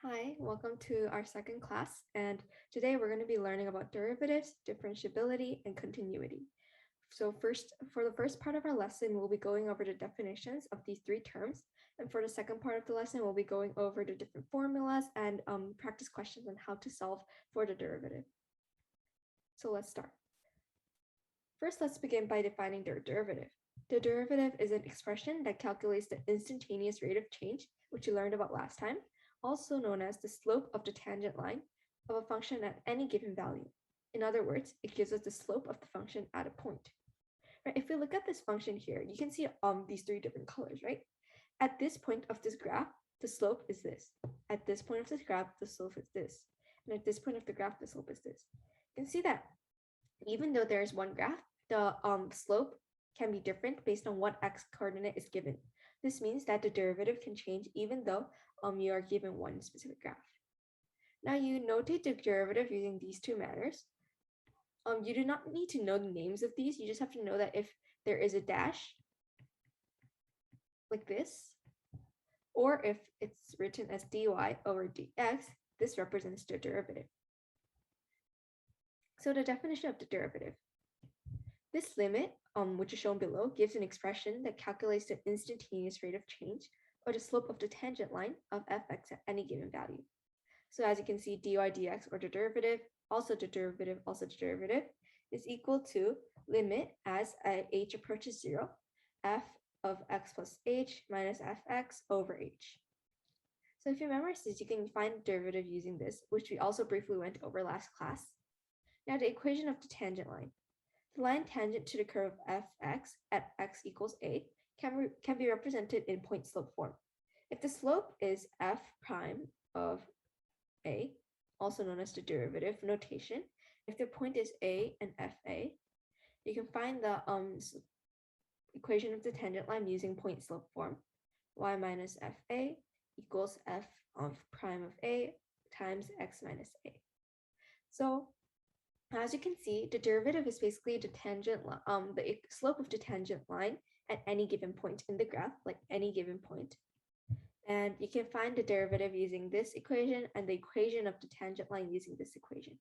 Hi, welcome to our second class, and today we're going to be learning about derivatives, differentiability, and continuity. So for the first part of our lesson, we'll be going over the definitions of these three terms, and for the second part of the lesson, we'll be going over the different formulas and practice questions on how to solve for the derivative. So let's start. First, let's begin by defining the derivative. The derivative is an expression that calculates the instantaneous rate of change, which you learned about last time, also known as the slope of the tangent line of a function at any given value. In other words, it gives us the slope of the function at a point. Right? If we look at this function here, you can see these three different colors, right? At this point of this graph, the slope is this. At this point of this graph, the slope is this. And at this point of the graph, the slope is this. You can see that even though there is one graph, the slope can be different based on what x coordinate is given. This means that the derivative can change even though you are given one specific graph. Now you notate the derivative using these two manners. You do not need to know the names of these. You just have to know that if there is a dash like this, or if it's written as dy over dx, this represents the derivative. So the definition of the derivative. This limit, which is shown below, gives an expression that calculates the instantaneous rate of change or the slope of the tangent line of fx at any given value. So as you can see, dy dx, or the derivative, also the derivative, is equal to limit as h approaches 0, f of x plus h minus fx over h. So if you memorize this, you can find the derivative using this, which we also briefly went over last class. Now the equation of the tangent line. The line tangent to the curve fx at x equals a can be represented in point slope form. If the slope is f prime of a, also known as the derivative notation, if the point is a and fa, you can find the equation of the tangent line using point slope form. Y minus fa equals f of prime of a times x minus a. So as you can see, the derivative is basically the slope of the tangent line at any given point in the graph, like any given point. And you can find the derivative using this equation and the equation of the tangent line using this equation.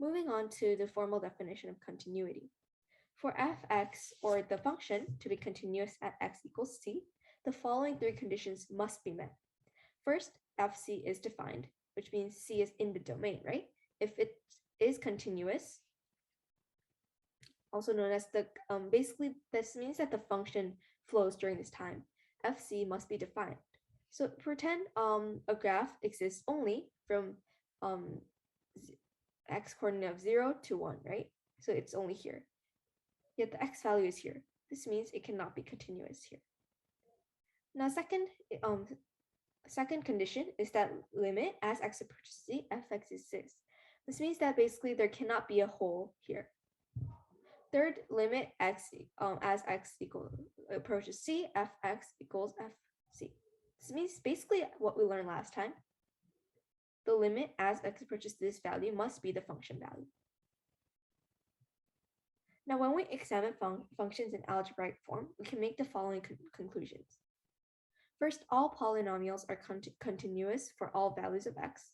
Moving on to the formal definition of continuity. For fx, or the function, to be continuous at x equals c, the following three conditions must be met. First, fc is defined, which means c is in the domain, right? If it is continuous, also known as the, basically this means that the function flows during this time. Fc must be defined. So pretend a graph exists only from x coordinate of 0 to 1, right? So it's only here. Yet the x value is here. This means it cannot be continuous here. Now second condition is that limit as x approaches c, fx is this. This means that basically there cannot be a hole here. Third, limit x as x approaches c, fx equals fc. This means basically what we learned last time. The limit as x approaches this value must be the function value. Now, when we examine functions in algebraic form, we can make the following conclusions. First, all polynomials are continuous for all values of x.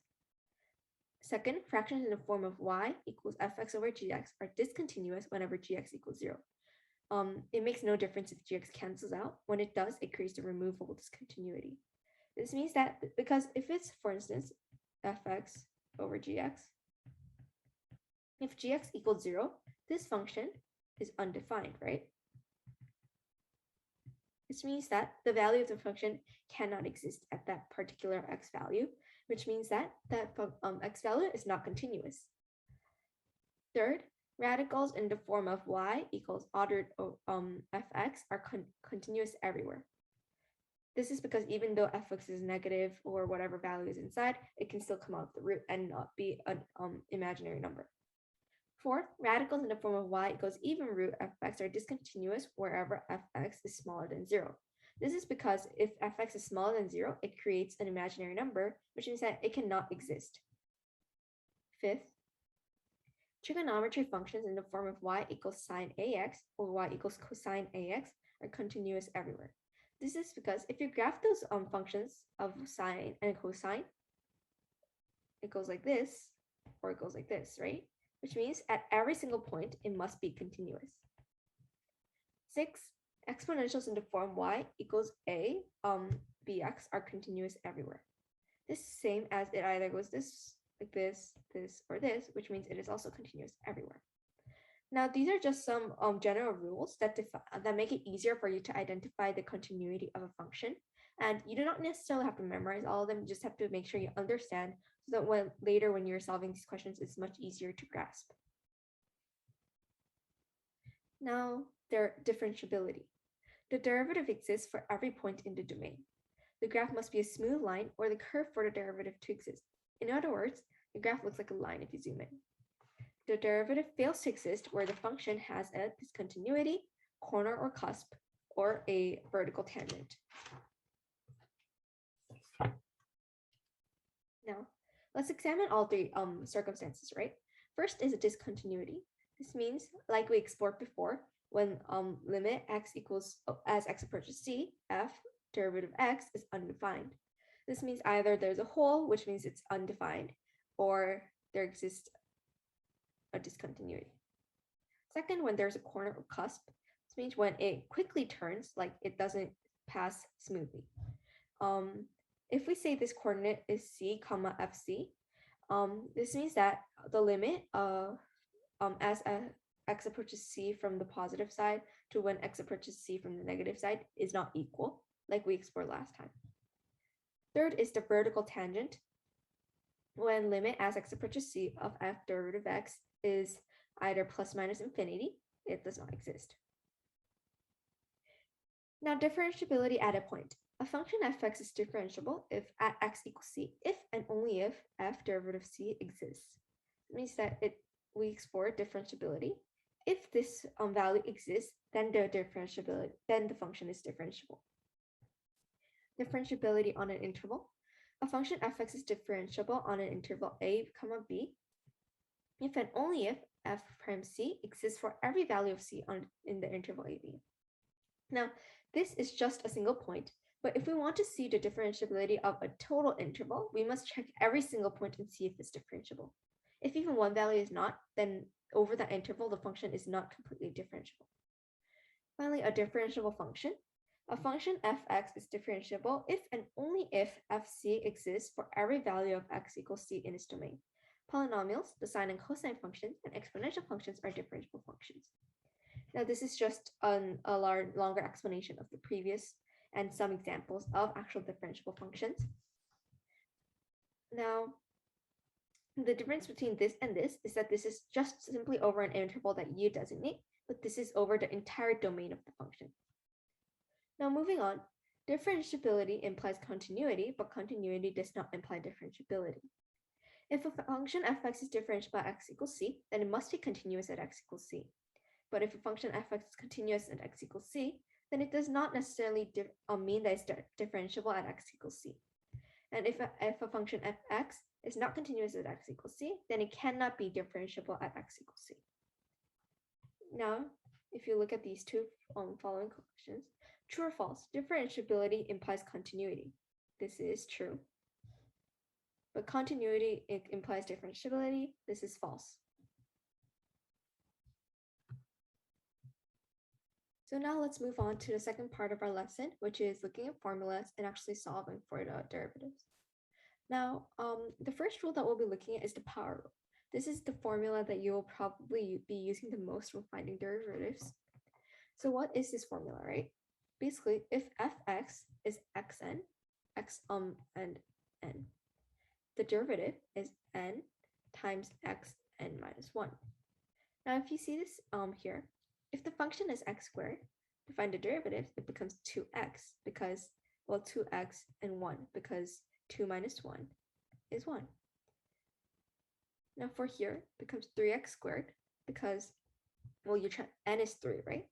Second, fractions in the form of y equals fx over gx are discontinuous whenever gx equals 0. It makes no difference if gx cancels out. When it does, it creates a removable discontinuity. This means that because if it's, for instance, fx over gx, if gx equals 0, this function is undefined, right? This means that the value of the function cannot exist at that particular x value, which means that x value is not continuous. Third, radicals in the form of y equals ordered fx are continuous everywhere. This is because even though fx is negative or whatever value is inside, it can still come out of the root and not be an imaginary number. Fourth, radicals in the form of y equals even root fx are discontinuous wherever fx is smaller than 0. This is because if fx is smaller than 0, it creates an imaginary number, which means that it cannot exist. Fifth, trigonometry functions in the form of y equals sine ax or y equals cosine ax are continuous everywhere. This is because if you graph those functions of sine and cosine, it goes like this, or it goes like this, right? Which means at every single point, it must be continuous. 6, exponentials in the form y equals a bx are continuous everywhere. This is the same as it either goes this, like this, or this, which means it is also continuous everywhere. Now, these are just some general rules that make it easier for you to identify the continuity of a function. And you do not necessarily have to memorize all of them, you just have to make sure you understand so that later when you're solving these questions, it's much easier to grasp. Now, their differentiability. The derivative exists for every point in the domain. The graph must be a smooth line or the curve for the derivative to exist. In other words, the graph looks like a line if you zoom in. The derivative fails to exist where the function has a discontinuity, corner or cusp, or a vertical tangent. Now, let's examine all three circumstances, right? First is a discontinuity. This means, like we explored before, when limit x equals, as x approaches c, f derivative x is undefined. This means either there's a hole, which means it's undefined, or there exists a discontinuity. Second, when there's a corner or cusp, this means when it quickly turns, like it doesn't pass smoothly. If we say this coordinate is c comma fc, this means that the limit as x approaches c from the positive side to when x approaches c from the negative side is not equal, like we explored last time. Third is the vertical tangent. When limit as x approaches c of f derivative x is either plus minus infinity, it does not exist. Now, differentiability at a point. A function fx is differentiable if at x equals c, if and only if f derivative c exists. It means that we explore differentiability. If this value exists, then the function is differentiable. Differentiability on an interval. A function fx is differentiable on an interval a comma b if and only if f prime c exists for every value of c in the interval ab. Now, this is just a single point, but if we want to see the differentiability of a total interval, we must check every single point and see if it's differentiable. If even one value is not, then over that interval, the function is not completely differentiable. Finally, a differentiable function. A function fx is differentiable if and only if fc exists for every value of x equals c in its domain. Polynomials, the sine and cosine functions, and exponential functions are differentiable functions. Now, this is just a longer explanation of the previous and some examples of actual differentiable functions. Now, the difference between this and this is that this is just simply over an interval that you designate, but this is over the entire domain of the function. Now, moving on, differentiability implies continuity, but continuity does not imply differentiability. If a function fx is differentiable at x equals c, then it must be continuous at x equals c. But if a function fx is continuous at x equals c, then it does not necessarily mean that it's differentiable at x equals c. And if a function fx is not continuous at x equals c, then it cannot be differentiable at x equals c. Now, if you look at these two following questions, true or false, differentiability implies continuity. This is true. But continuity implies differentiability. This is false. So now let's move on to the second part of our lesson, which is looking at formulas and actually solving for the derivatives. Now, the first rule that we'll be looking at is the power rule. This is the formula that you will probably be using the most when finding derivatives. So what is this formula, right? Basically, if fx is xn, and n, the derivative is n times xn minus 1. Now, if you see this here, if the function is x squared, to find the derivative, it becomes 2x because, well, 2x and 1 because 2 minus 1 is 1. Now for here, it becomes 3x squared because, well, n is 3, right?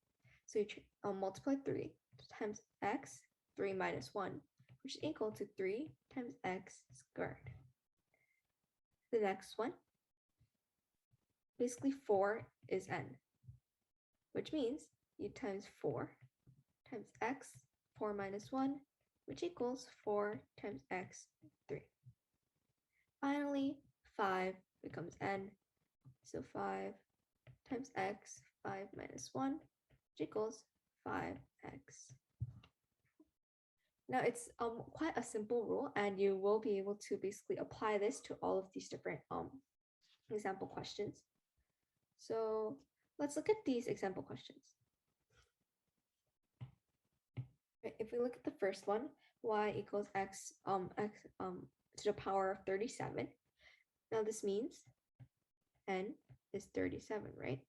So you multiply 3 times x, 3 minus 1, which is equal to 3 times x squared. The next one, basically 4 is n, which means you times 4 times x 4 minus 1, which equals 4 times x, 3. Finally, 5 becomes n, so 5 times x, 5 minus 1, which equals 5x. Now it's quite a simple rule, and you will be able to basically apply this to all of these different example questions. So let's look at these example questions. If we look at the first one, y equals x to the power of 37. Now this means n is 37, right?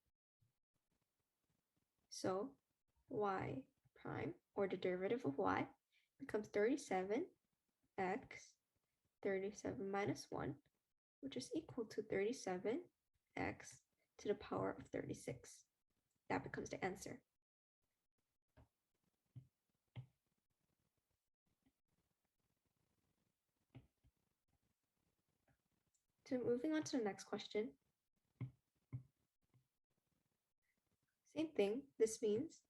So y prime, or the derivative of y, becomes 37x 37 minus 1, which is equal to 37x to the power of 36. That becomes the answer. So moving on to the next question. Same thing, this means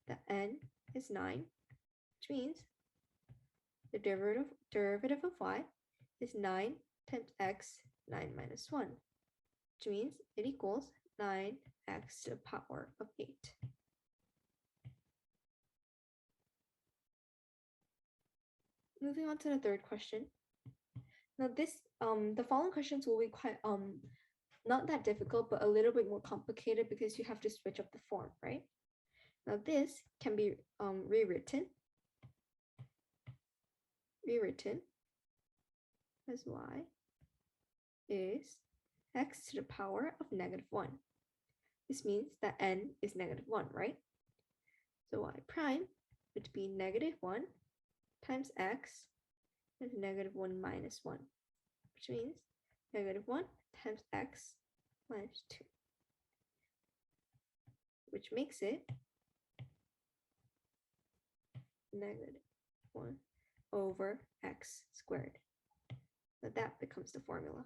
that n is 9, which means the derivative of y is 9 times x, 9 minus 1, which means it equals 9x to the power of 8. Moving on to the third question. Now this, the following questions will be quite not that difficult, but a little bit more complicated because you have to switch up the form, right? Now this can be rewritten as y is x to the power of -1. This means that n is -1, right? So y prime would be -1 times x is -1 minus 1, which means -1 times x minus 2, which makes it -1 over x squared. So that becomes the formula.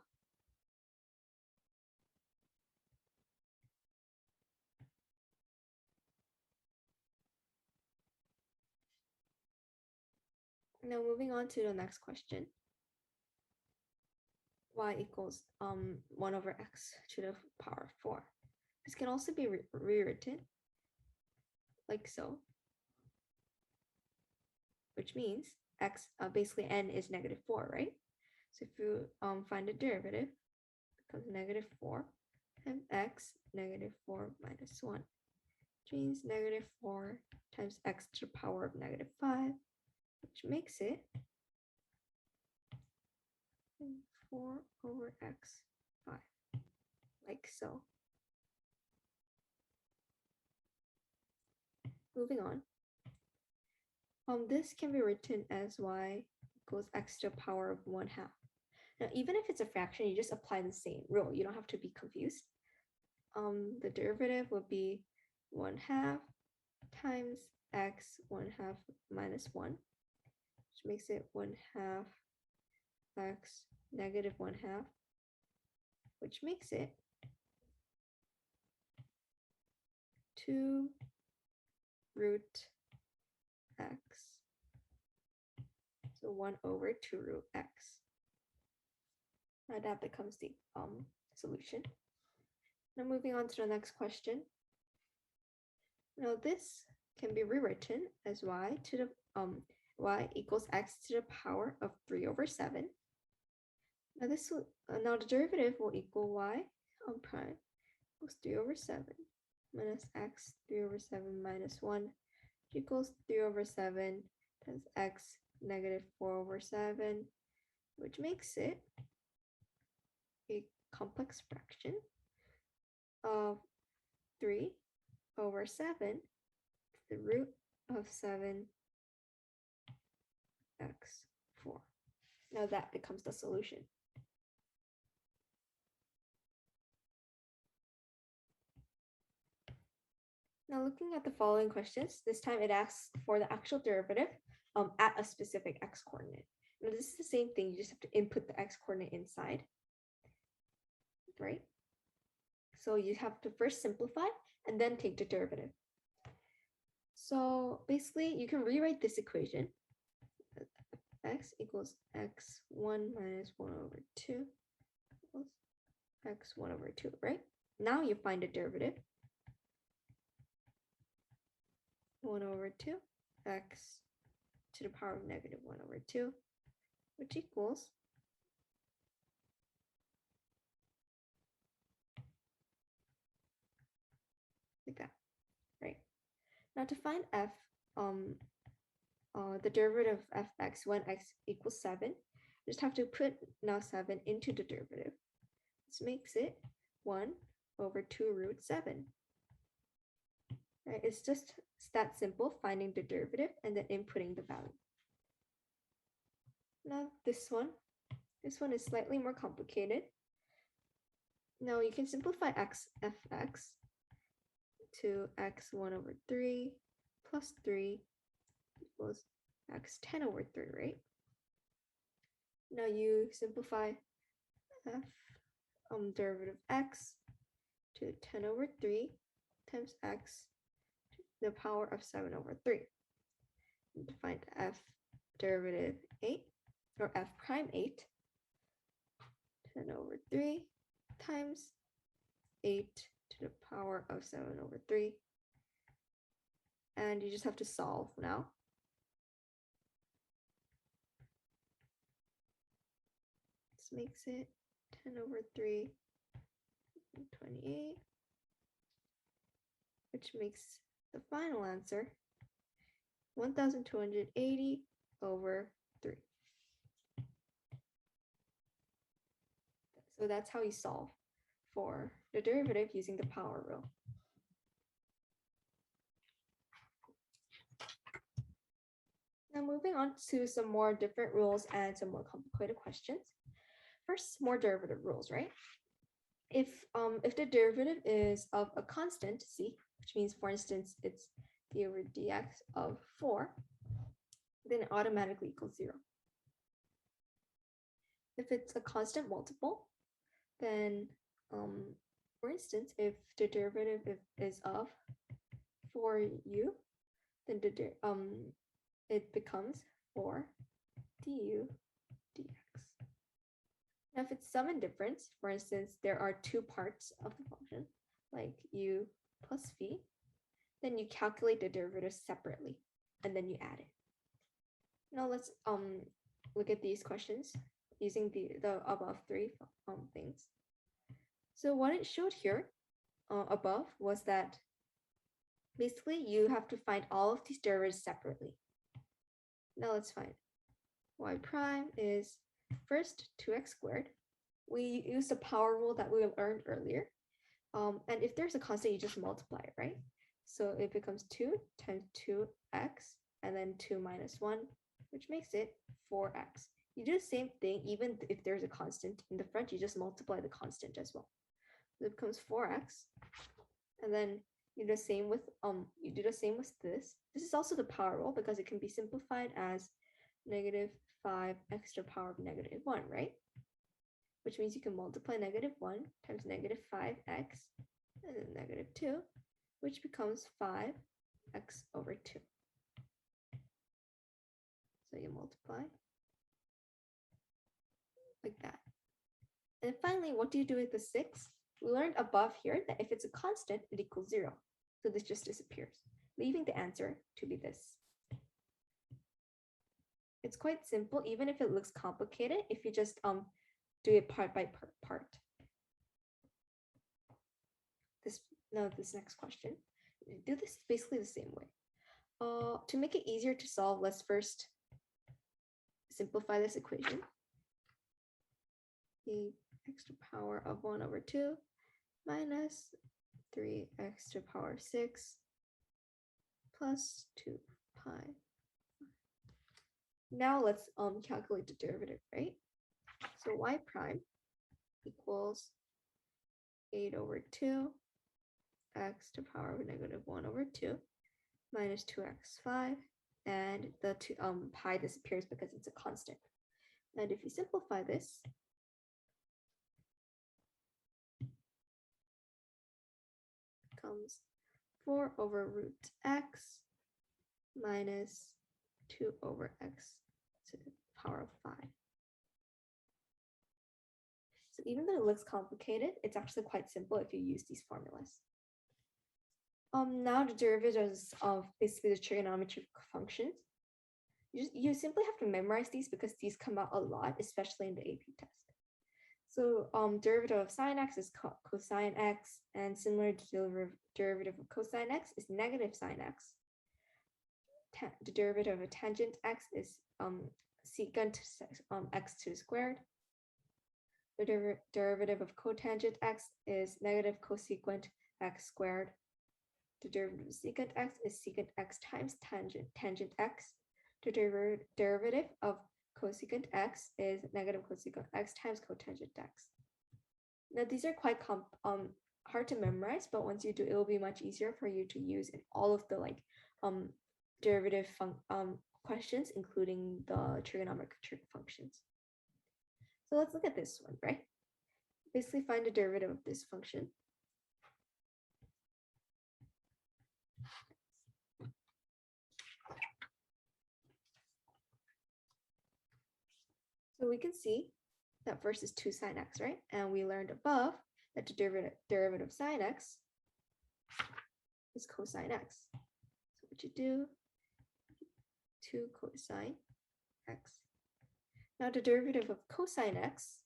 Now moving on to the next question. Y equals 1 over x to the power of 4. This can also be rewritten like so, which means x, basically n is -4, right? So if you find the derivative, it becomes -4 times x, -4 minus 1, which means -4 times x to the power of -5, which makes it 4 over x, 5, like so. Moving on. This can be written as y equals x to the power of 1/2. Now, even if it's a fraction, you just apply the same rule. You don't have to be confused. The derivative would be 1/2 times x 1/2 minus 1, which makes it 1/2 x -1/2, which makes it 2 root x. So 1 over 2 root x. Now that becomes the solution. Now moving on to the next question. Now this can be rewritten as y to the y equals x to the power of 3 over 7. Now this will, now the derivative will equal y prime equals 3 over 7 minus x 3 over 7 minus 1 equals 3 over 7 times x -4 over 7, which makes it a complex fraction of 3 over 7 to the root of 7 x 4. Now that becomes the solution. Now looking at the following questions, this time it asks for the actual derivative at a specific x coordinate. Now this is the same thing, you just have to input the x coordinate inside, right? So you have to first simplify and then take the derivative. So basically, you can rewrite this equation. X equals x1 minus 1 over 2 equals x1 over 2, right? Now you find the derivative. 1 over 2 x to the power of negative 1 over 2, which equals like that, right? Now to find f, the derivative of fx when x equals 7, you just have to put now 7 into the derivative. This makes it 1 over 2 root 7. Right? It's just that simple, finding the derivative and then inputting the value. Now this one is slightly more complicated. Now you can simplify fx to x1 over 3 plus 3 equals x10 over 3, right? Now you simplify f derivative x to 10 over 3 times x to the power of 7 over 3. And to find f derivative 8, or f prime 8, 10 over 3 times 8 to the power of 7 over 3. And you just have to solve now. This makes it 10 over 3, 28, which makes the final answer 1,280 over 3. So that's how you solve for the derivative using the power rule. Now moving on to some more different rules and some more complicated questions. First, more derivative rules, right? If the derivative is of a constant c, which means, for instance, it's d over dx of 4, then it automatically equals 0. If it's a constant multiple, then, for instance, if the derivative is of 4u, then it becomes 4 du dx. Now, if it's sum and difference, for instance, there are two parts of the function, like u plus v, then you calculate the derivative separately, and then you add it. Now let's look at these questions using the above three things. So what it showed here above was that basically you have to find all of these derivatives separately. Now let's find y prime is first 2x squared. We use the power rule that we learned earlier. And if there's a constant, you just multiply it, right? So it becomes 2 times 2x and then 2 minus 1, which makes it 4x. You do the same thing even if there's a constant in the front, you just multiply the constant as well. So it becomes 4x. And then you do the same with this. This is also the power rule because it can be simplified as negative 5x to the power of negative 1, right? Which means you can multiply negative 1 times negative 5x and then negative 2, which becomes 5x over 2. So you multiply like that. And finally, what do you do with the 6? We learned above here that if it's a constant, it equals 0. So this just disappears, leaving the answer to be this. It's quite simple, even if it looks complicated, if you just do it part by part. This next question. Do this basically the same way. To make it easier to solve, let's first simplify this equation. The x to the power of 1 over 2 minus 3x to the power of 6 plus 2 pi. Now let's calculate the derivative, right? So y prime equals 8 over 2 x to the power of negative 1 over 2 minus 2x5, and the pi disappears because it's a constant. And if you simplify this, becomes 4 over root x minus 2 over x to the power of 5. So even though it looks complicated, it's actually quite simple if you use these formulas. Now the derivatives of basically the trigonometric functions. You simply have to memorize these because these come out a lot, especially in the AP test. So derivative of sine x is cosine x, and similar derivative of cosine x is negative sine x. The derivative of tangent x is secant x to the squared. The derivative of cotangent x is negative cosequent x squared. The derivative of secant x is secant x times tangent x. The derivative of cosecant x is negative cosecant x times cotangent x. Now these are quite hard to memorize, but once you do, it will be much easier for you to use in all of the derivative questions, including the trigonometric functions. So let's look at this one, right? Basically find the derivative of this function. So we can see that first is 2 sine x, right? And we learned above that the derivative of sine x is cosine x. So what you do, 2 cosine x. Now the derivative of cosine x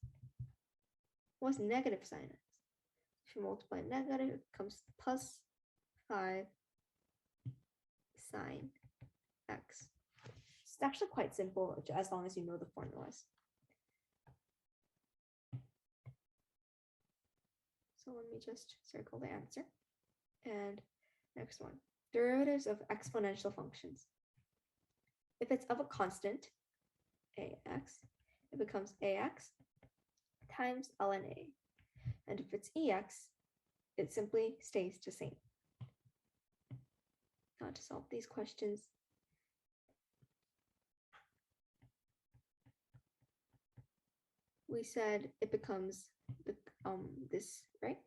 was negative sine x. If you multiply negative, it becomes plus 5 sine x. It's actually quite simple as long as you know the formulas. So let me just circle the answer. And next one, derivatives of exponential functions. If it's of a constant, ax, it becomes ax times ln a. And if it's ex, it simply stays the same. Now to solve these questions, we said it becomes this, right?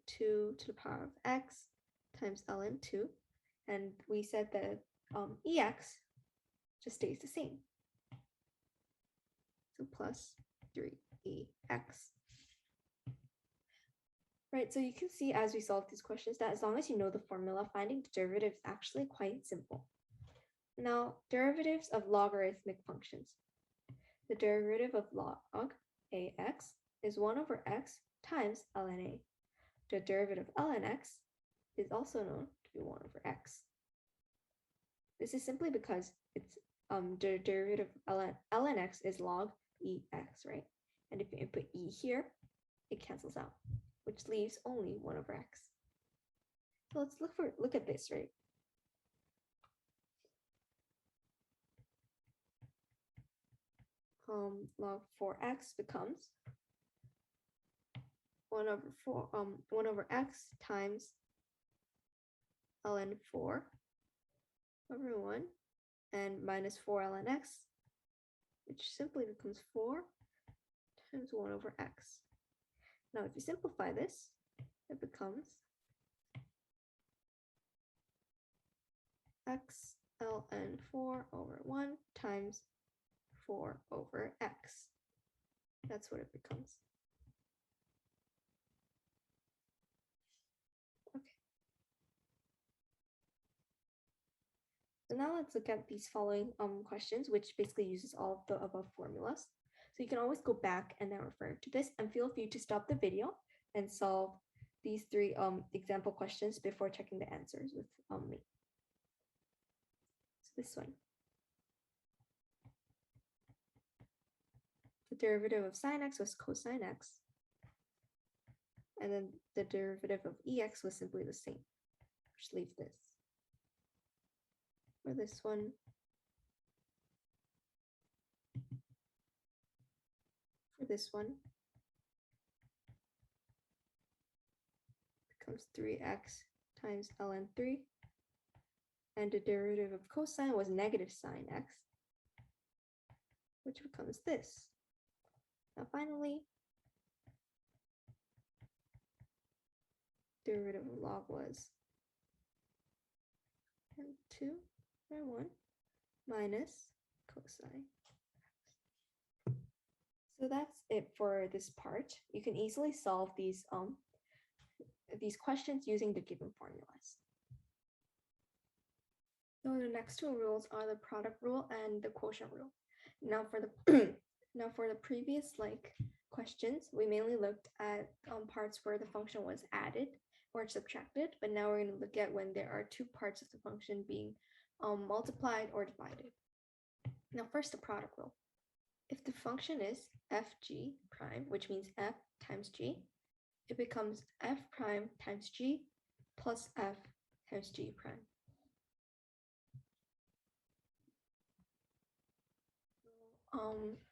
2 to the power of x times ln 2. And we said that ex just stays the same. So plus 3ex. Right, so you can see as we solve these questions that as long as you know the formula, finding the derivative is actually quite simple. Now, derivatives of logarithmic functions. The derivative of log ax is 1 over x times ln a. The derivative of ln x is also known to be 1 over x. This is simply because it's the derivative of ln x is log ex, right? And if you input e here, it cancels out, which leaves only 1 over x. So let's look at this, right? Log 4x becomes 1 over x times ln 4 over 1 and minus 4 ln x, which simply becomes 4 times 1 over x. Now if you simplify this, it becomes x ln 4 over 1 times 4 over x. That's what it becomes. Okay. So now let's look at these following questions, which basically uses all of the above formulas. So you can always go back and then refer to this, and feel free to stop the video and solve these 3 example questions before checking the answers with me. So this one. The derivative of sine x was cosine x. And then the derivative of ex was simply the same. Just leave this. For this one, becomes 3x times ln 3. And the derivative of cosine was negative sine x, which becomes this. Now finally, derivative of log was tan 2 by 1 minus cosine. So that's it for this part. You can easily solve these questions using the given formulas. So the next two rules are the product rule and the quotient rule. Now for the previous questions, we mainly looked at parts where the function was added or subtracted, but now we're going to look at when there are two parts of the function being multiplied or divided. Now first, the product rule. If the function is fg prime, which means f times g, it becomes f prime times g plus f times g prime.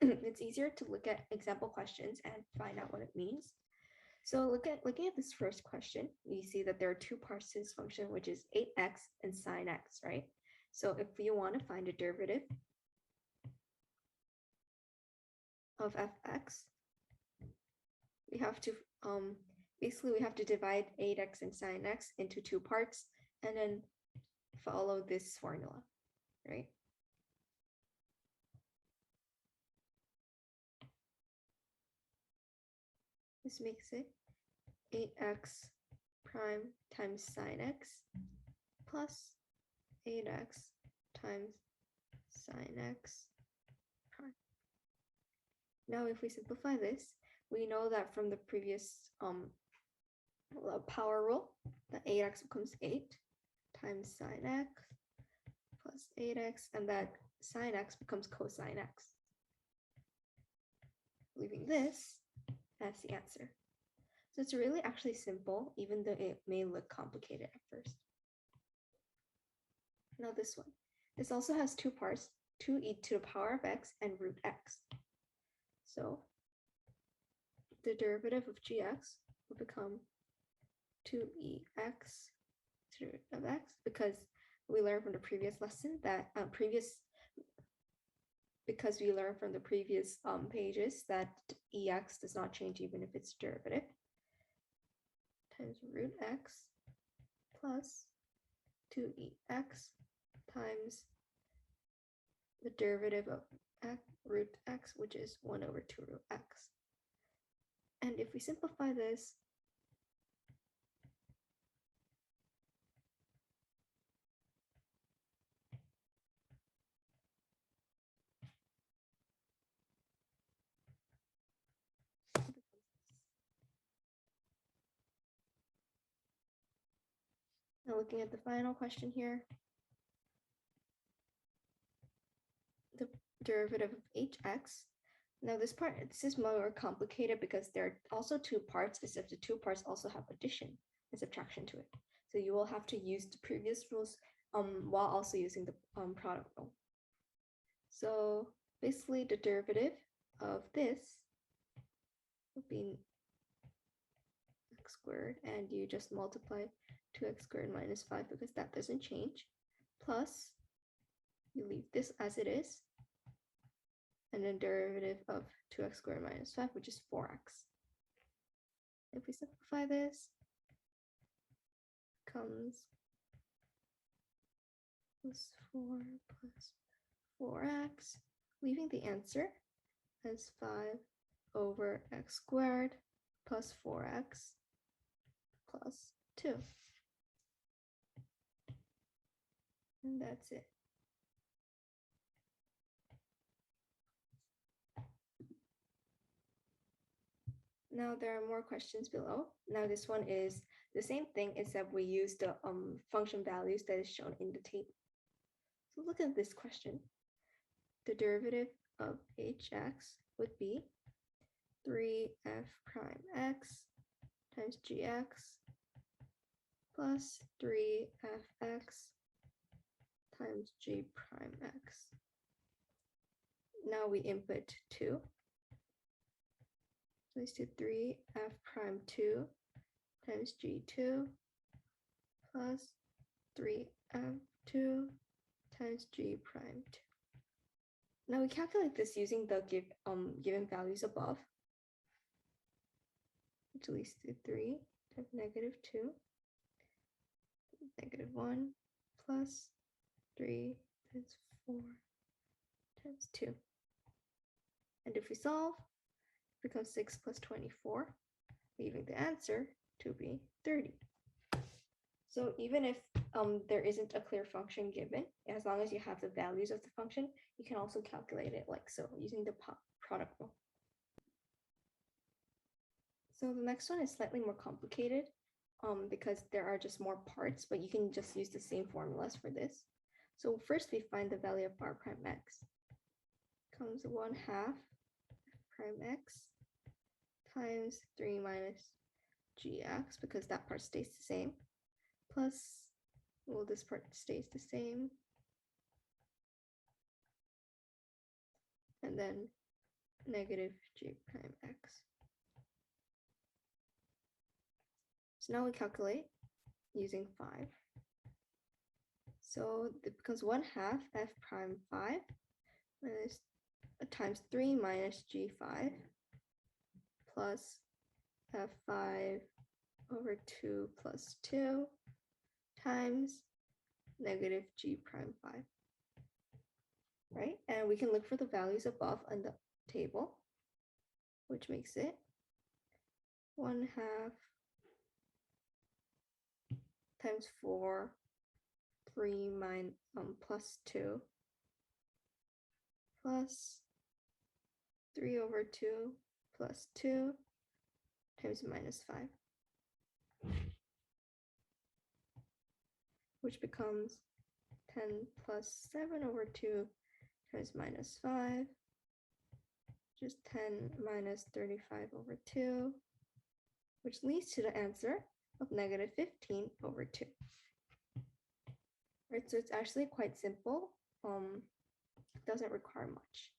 It's easier to look at example questions and find out what it means. So looking at this first question, we see that there are two parts to this function, which is 8x and sine x, right? So if we want to find a derivative of fx, we have to basically we have to divide 8x and sine x into two parts and then follow this formula, right? This makes it 8x prime times sine x plus 8x times sine x prime. Now if we simplify this, we know that from the previous power rule, that 8x becomes 8 times sine x plus 8x, and that sine x becomes cosine x. Leaving this as the answer. So it's really actually simple, even though it may look complicated at first. Now this one. This also has two parts, 2e to the power of x and root x. So the derivative of gx will become 2ex to the root of x, because we learned from the previous lesson that because we learned from the previous pages that ex does not change even if it's derivative, times root x plus 2ex times the derivative of root x, which is 1 over 2 root x. And if we simplify this, now looking at the final question here, the derivative of hx. Now this is more complicated because there are also two parts, except the two parts also have addition and subtraction to it. So you will have to use the previous rules while also using the product rule. So basically the derivative of this would be x squared, and you just multiply 2x squared minus 5 because that doesn't change, plus you leave this as it is, and then derivative of 2x squared minus 5, which is 4x. If we simplify this, comes plus 4 plus 4x, leaving the answer as 5 over x squared plus 4x plus 2. And that's it. Now there are more questions below. Now this one is the same thing, except we use the function values that is shown in the table. So look at this question. The derivative of hx would be 3f prime x times gx plus 3fx times g prime x. Now we input 2. So let's do 3f prime 2 times g2 plus 3f2 times g prime 2. Now we calculate this using the given values above, which leads to 3 times negative 2, negative 1 plus 3 times 4 times 2. And if we solve, it becomes 6 plus 24, leaving the answer to be 30. So even if there isn't a clear function given, as long as you have the values of the function, you can also calculate it like so using the product rule. So the next one is slightly more complicated because there are just more parts, but you can just use the same formulas for this. So first we find the value of r prime x. Comes 1/2 prime x times 3 minus gx, because that part stays the same, plus, well, this part stays the same, and then negative g prime x. So now we calculate using 5. So it becomes 1/2 f prime 5 minus times 3 minus g5 plus f5 over 2 plus 2 times negative g prime 5. Right? And we can look for the values above on the table, which makes it 1/2 times 4, 3 plus 2 plus 3 over 2 plus 2 times minus 5, which becomes 10 plus 7 over 2 times minus 5, which is 10 minus 35 over 2, which leads to the answer of negative 15 over 2. Right, so it's actually quite simple. It doesn't require much.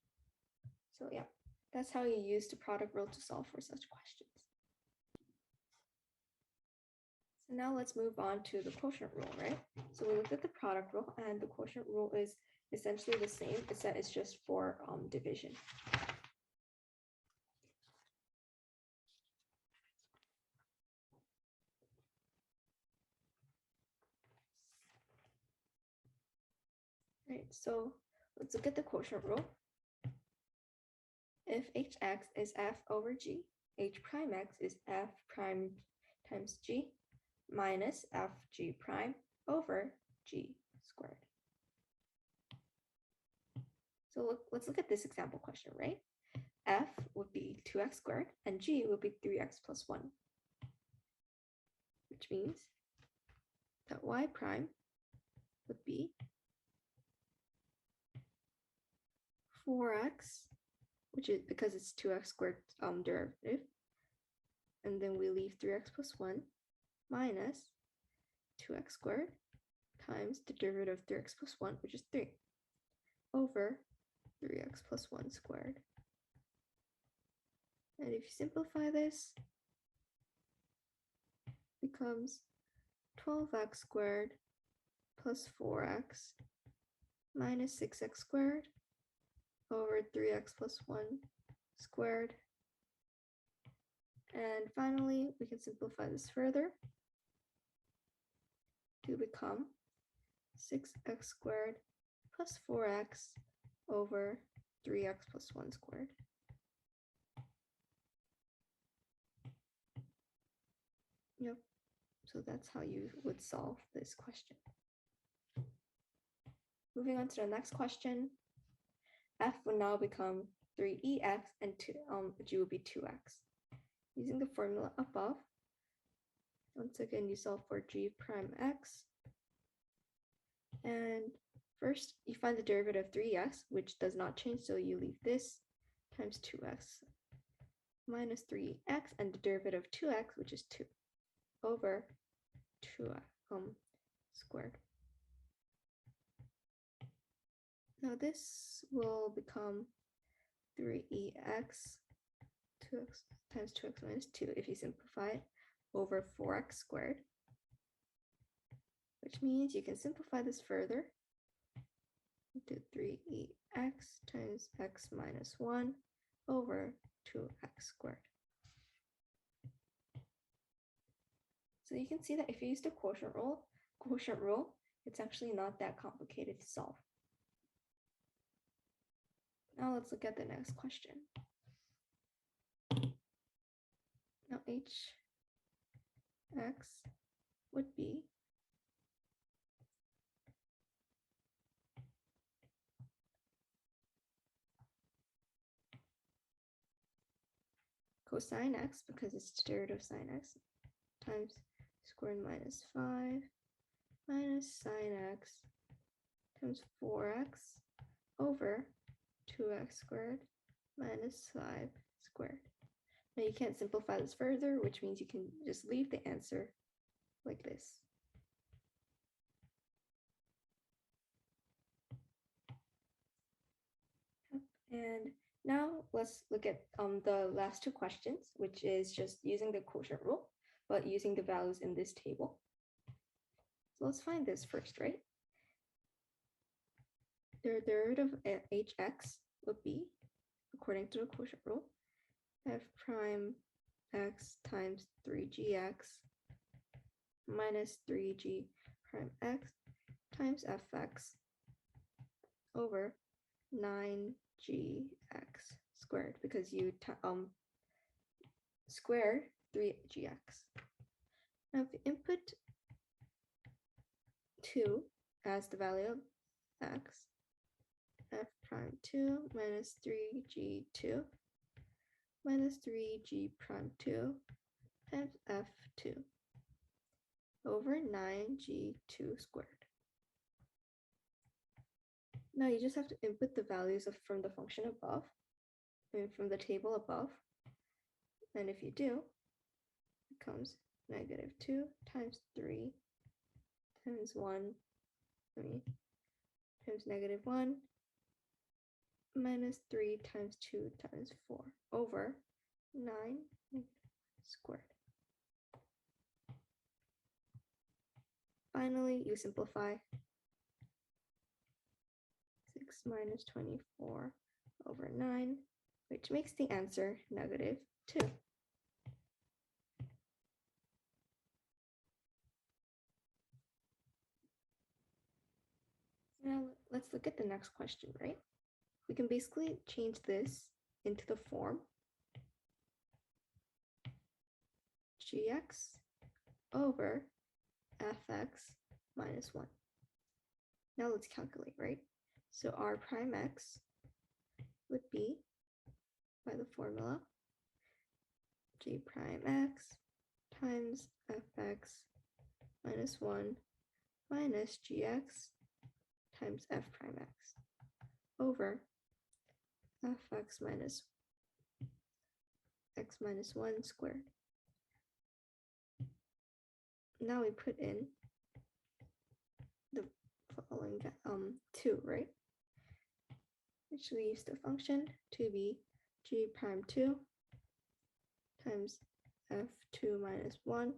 So yeah, that's how you use the product rule to solve for such questions. So now let's move on to the quotient rule, right? So we looked at the product rule, and the quotient rule is essentially the same, except it's just for division. Right, so let's look at the quotient rule. If hx is f over g, h prime x is f prime times g minus f g prime over g squared. So let's look at this example question, right? F would be 2x squared and g would be 3x plus 1, which means that y prime would be 4x, which is because it's 2x squared derivative, and then we leave 3x plus 1 minus 2x squared times the derivative of 3x plus 1, which is 3, over 3x plus 1 squared. And if you simplify this, it becomes 12x squared plus 4x minus 6x squared over 3x plus 1 squared. And finally, we can simplify this further to become 6x squared plus 4x over 3x plus 1 squared. Yep, so that's how you would solve this question. Moving on to the next question. F would now become 3ex and g would be 2x. Using the formula above, once again, you solve for g prime x. And first, you find the derivative of 3x, which does not change, so you leave this, times 2x minus 3x, and the derivative of 2x, which is 2, over 2x squared. Now this will become 3ex 2x times 2x minus 2 if you simplify it, over 4x squared, which means you can simplify this further into 3ex times x minus 1 over 2x squared. So you can see that if you use the quotient rule, It's actually not that complicated to solve. Now let's look at the next question. Now hx would be cosine x, because it's the derivative of sine x, times squared minus 5 minus sine x times 4x over 2x squared minus 5 squared. Now you can't simplify this further, which means you can just leave the answer like this. And now let's look at the last two questions, which is just using the quotient rule, but using the values in this table. So let's find this first, right? The derivative of hx would be, according to the quotient rule, f prime x times 3gx minus 3g prime x times fx over 9gx squared, because you square 3gx. Now if you input 2 as the value of x, f prime 2 minus 3g2 minus 3g prime 2 times f2 over 9g2 squared. Now you just have to input the values from the function above, and from the table above. And if you do, it becomes negative 2 times 3 times 1, 3 times negative 1 minus 3 times 2 times 4 over 9 squared. Finally, you simplify. 6 minus 24 over 9, which makes the answer negative 2. Now let's look at the next question, right? We can basically change this into the form gx over fx minus 1. Now let's calculate, right? So r prime x would be, by the formula, g prime x times fx minus 1 minus gx times f prime x over fx minus x minus 1 squared. Now we put in the following 2, right? Which leaves the function to be g prime 2 times f2 minus 1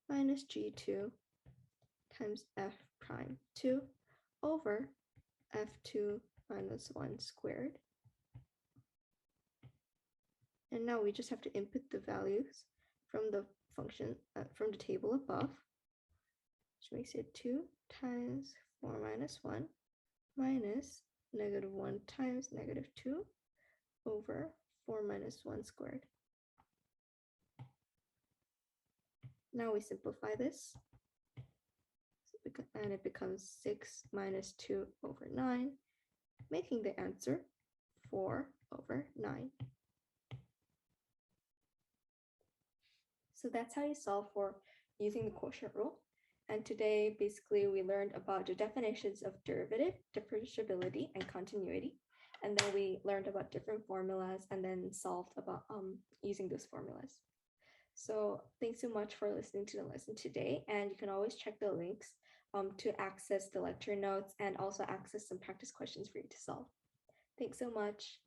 minus g2 times f prime 2 over f2 minus 1 squared. And now we just have to input the values from the function, from the table above, which makes it 2 times 4 minus 1 minus negative 1 times negative 2 over 4 minus 1 squared. Now we simplify this, and it becomes 6 minus 2 over 9, making the answer 4 over 9. So that's how you solve for using the quotient rule. And today, basically, we learned about the definitions of derivative, differentiability, and continuity. And then we learned about different formulas and then solved about using those formulas. So thanks so much for listening to the lesson today. And you can always check the links to access the lecture notes and also access some practice questions for you to solve. Thanks so much.